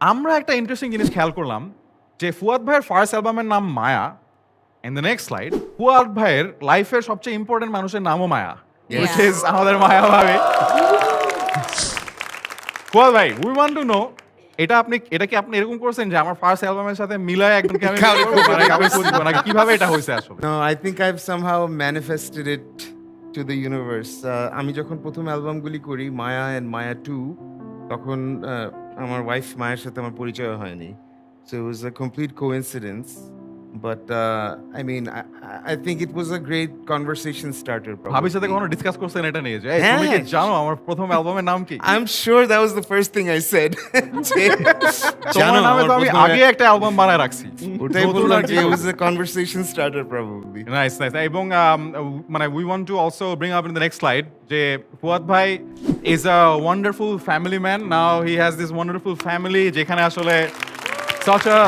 আমরা একটা ইন্টারেস্টিং জিনিস খেয়াল করলাম যে ফুয়াদ ভাইয়ের ফার্স্ট অ্যালবামের নাম Maya in the next slide Fuad ভাইয়ের লাইফের সবচেয়ে ইম্পর্টেন্ট মানুষের নামও মায়া which is আমাদের মায়া ভাবে ফুয়াদ ভাই উই ওয়ান্ট টু নো এটা কি আপনি এরকম করছেন যে আমার ফার্স্ট অ্যালবামের সাথে মিলায় একজনকে আমি করব নাকি কিভাবে এটা হয়েছে আসলে No, I think I've somehow manifested it to the universe. আমি যখন প্রথম অ্যালবামগুলি করি মায়া এন্ড মায়া 2 তখন আমার ওয়াইফ মায়ের সাথে আমার পরিচয় হয়নি so it was a complete coincidence but I mean I think it was a great conversation starter ভাবির সাথে কখনো ডিসকাস করছেন এটা নিয়ে যে এই হ্যাঁ। তুমি কি জানো আমার প্রথম অ্যালবামের নাম কি I'm sure that was the first thing I said তোমার নামে তো আমি আগে একটা অ্যালবাম বানায় রাখছি ওটাই বললাম যে it was a conversation starter probably nice এবং মানে we want to also bring up in the next slide যে ফুয়াদ ভাই is a wonderful family man now he has this wonderful family যেখানে আসলে such a